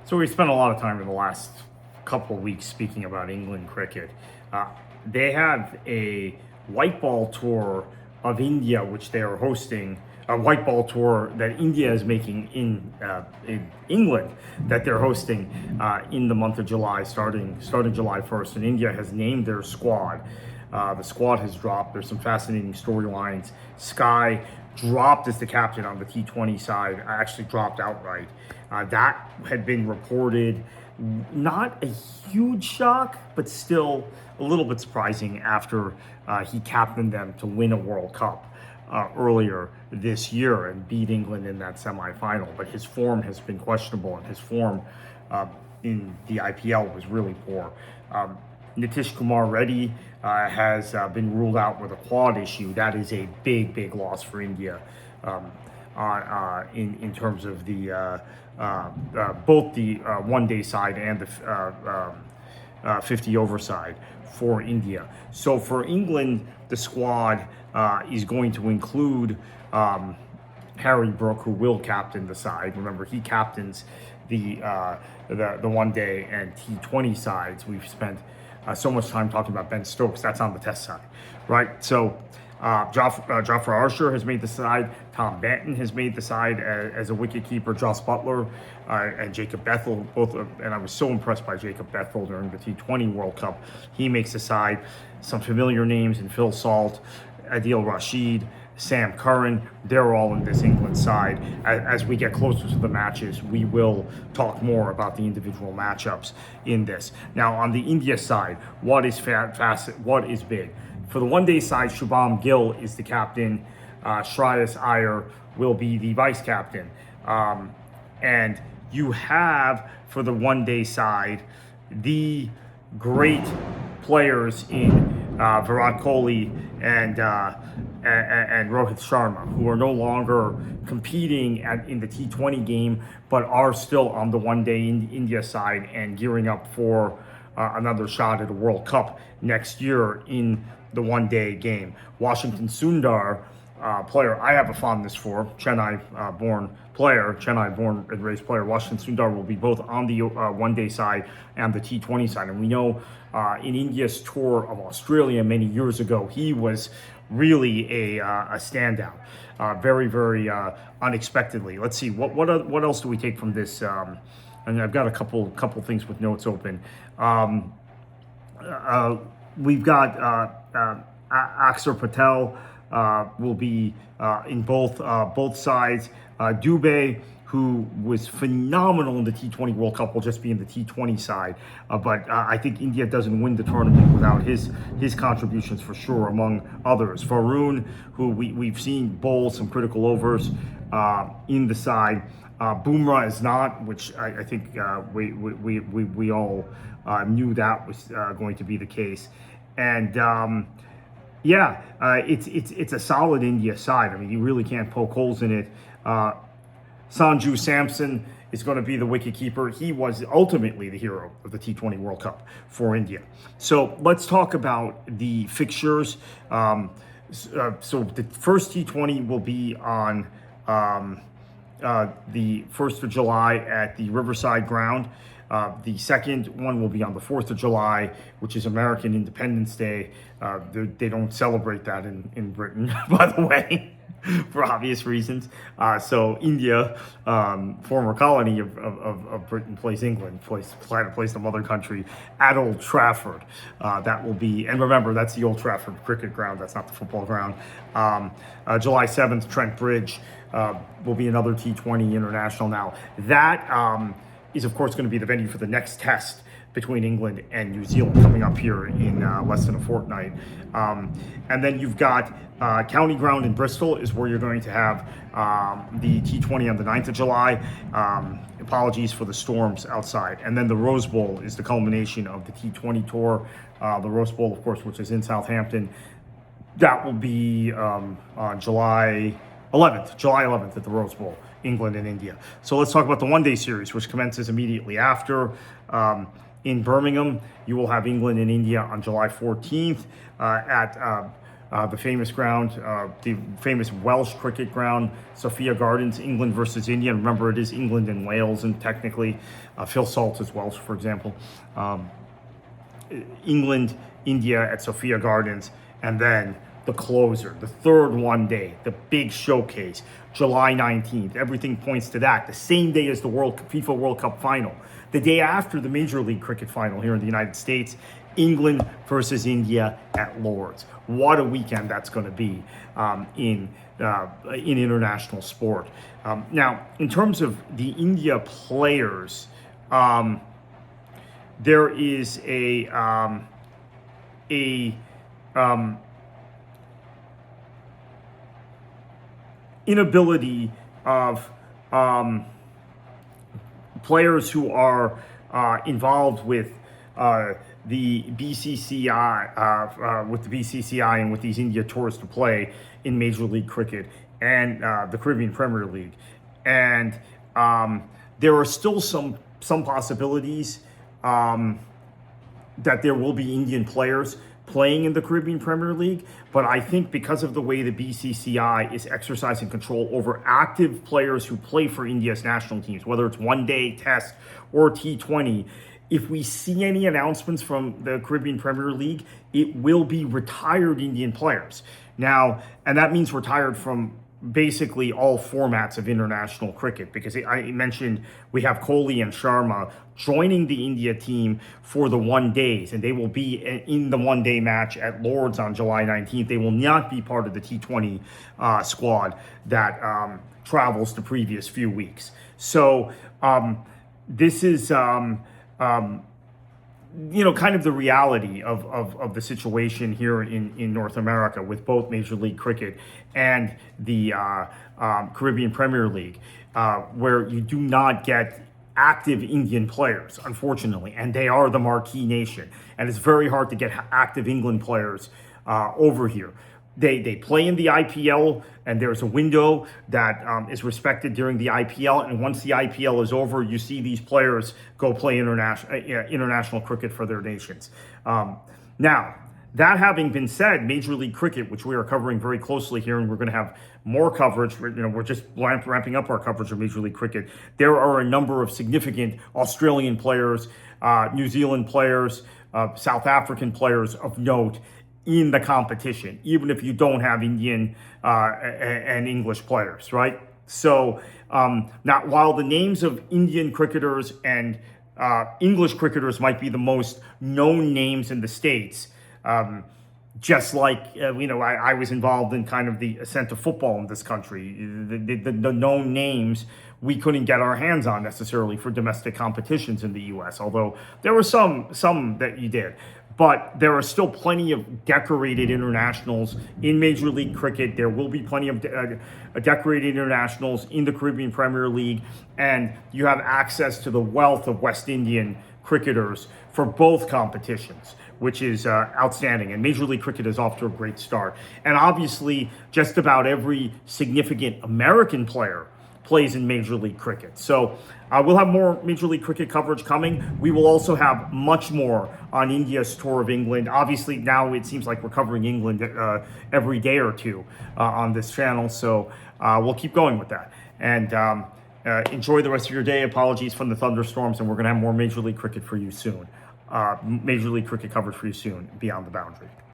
So we spent a lot of time in the last couple of weeks speaking about England cricket. Uh, they have a white ball tour of India, which they are hosting. A white ball tour that India is making in England that they're hosting in the month of July, starting July 1st. And India has named their squad. The squad has dropped. There's some fascinating storylines. Sky dropped as the captain on the T20 side, actually dropped outright. That had been reported, not a huge shock, but still a little bit surprising after he captained them to win a World Cup earlier this year and beat England in that semifinal. But his form has been questionable, and his form in the IPL was really poor. Nitish Kumar Reddy has been ruled out with a quad issue. That is a big loss for India in terms of the both the one-day side and the 50 over side for India. So for England, the squad is going to include Harry Brook, who will captain the side. Remember, he captains the one day and T20 sides. We've spent so much time talking about Ben Stokes. That's on the test side, right? So Jafar Archer has made the side. Tom Banton has made the side as a wicketkeeper. Joss Butler and Jacob Bethel, both, and I was so impressed by Jacob Bethel during the T20 World Cup. He makes the side. Some familiar names in Phil Salt, Adil Rashid, Sam Curran, they're all in this England side. As we get closer to the matches, we will talk more about the individual matchups in this. Now, on the India side, what is what is big? For the one-day side, Shubham Gill is the captain. Shreyas Iyer will be the vice captain. And you have, for the one-day side, the great players in Virat Kohli and Rohit Sharma, who are no longer competing in the T20 game, but are still on the one-day India side and gearing up for another shot at a World Cup next year in the one-day game. Washington Sundar, player I have a fondness for, Chennai-born player, Chennai-born and raised player. Washington Sundar will be both on the one-day side and the T20 side. And we know in India's tour of Australia many years ago, he was really a standout, very unexpectely. Let's see, what else do we take from this? And I've got a couple things with notes open. We've got Axar Patel will be in both sides. Dubey, who was phenomenal in the T20 World Cup, will just be in the T20 side. But I think India doesn't win the tournament without his contributions for sure, among others. Varun, who we've seen bowl some critical overs in the side. Bumrah is not, which I think we all knew that was going to be the case. And it's a solid India side. I mean, you really can't poke holes in it. Sanju Samson is going to be the wicketkeeper. He was ultimately the hero of the T20 World Cup for India. So let's talk about the fixtures. So the first T20 will be on the 1st of July at the Riverside Ground. The second one will be on the 4th of July, which is American Independence Day. They don't celebrate that in Britain, by the way, for obvious reasons. So India, former colony of Britain, plays England, plays the mother country at Old Trafford. That will be, and remember, that's the Old Trafford cricket ground. That's not the football ground. July 7th, Trent Bridge will be another T20 international. Now that is, of course, going to be the venue for the next test between England and New Zealand coming up here in less than a fortnight. And then you've got County Ground in Bristol is where you're going to have the T20 on the 9th of July. Apologies for the storms outside. And then the Rose Bowl is the culmination of the T20 tour. The Rose Bowl, of course, which is in Southampton. That will be on July 11th at the Rose Bowl, England and India. So let's talk about the one-day series, which commences immediately after. In Birmingham, you will have England and India on July 14th at the famous ground, the famous Welsh cricket ground, Sophia Gardens, England versus India. Remember, it is England and Wales, and technically Phil Salt is Welsh, for example. England, India at Sophia Gardens, and then the closer, the third one day, the big showcase, July 19th. Everything points to that. The same day as the FIFA World Cup final. The day after the Major League Cricket final here in the United States, England versus India at Lord's. What a weekend that's going to be in international sport. Now, in terms of the India players, there is a inability of players who are involved with the BCCI, and with these India tours to play in Major League Cricket and the Caribbean Premier League, and there are still some possibilities that there will be Indian players playing in the Caribbean Premier League, but I think because of the way the BCCI is exercising control over active players who play for India's national teams, whether it's one-day test or T20, if we see any announcements from the Caribbean Premier League, it will be retired Indian players. Now, and that means retired from basically all formats of international cricket, because I mentioned we have Kohli and Sharma joining the India team for the one days, and they will be in the one-day match at Lord's on July 19th. They will not be part of the T20 squad that travels the previous few weeks. So this is kind of the reality of the situation here in North America with both Major League Cricket and the Caribbean Premier League, where you do not get active Indian players, unfortunately, and they are the marquee nation. And it's very hard to get active England players over here. They play in the IPL, and there's a window that is respected during the IPL. And once the IPL is over, you see these players go play international cricket for their nations. Now, that having been said, Major League Cricket, which we are covering very closely here, and we're going to have more coverage. We're just ramping up our coverage of Major League Cricket. There are a number of significant Australian players, New Zealand players, South African players of note in the competition, even if you don't have Indian and English players, right? So now, while the names of Indian cricketers and English cricketers might be the most known names in the States, just like, I was involved in kind of the ascent of football in this country. The known names we couldn't get our hands on necessarily for domestic competitions in the U.S., although there were some that you did. But there are still plenty of decorated internationals in Major League Cricket. There will be plenty of decorated internationals in the Caribbean Premier League. And you have access to the wealth of West Indian cricketers for both competitions, which is outstanding. And Major League Cricket is off to a great start. And obviously, just about every significant American player plays in Major League Cricket. So we'll have more Major League Cricket coverage coming. We will also have much more on India's tour of England. Obviously, now it seems like we're covering England every day or two on this channel. So we'll keep going with that. And enjoy the rest of your day. Apologies from the thunderstorms, and we're going to have more Major League Cricket for you soon. Major League Cricket coverage for you soon, Beyond the Boundary.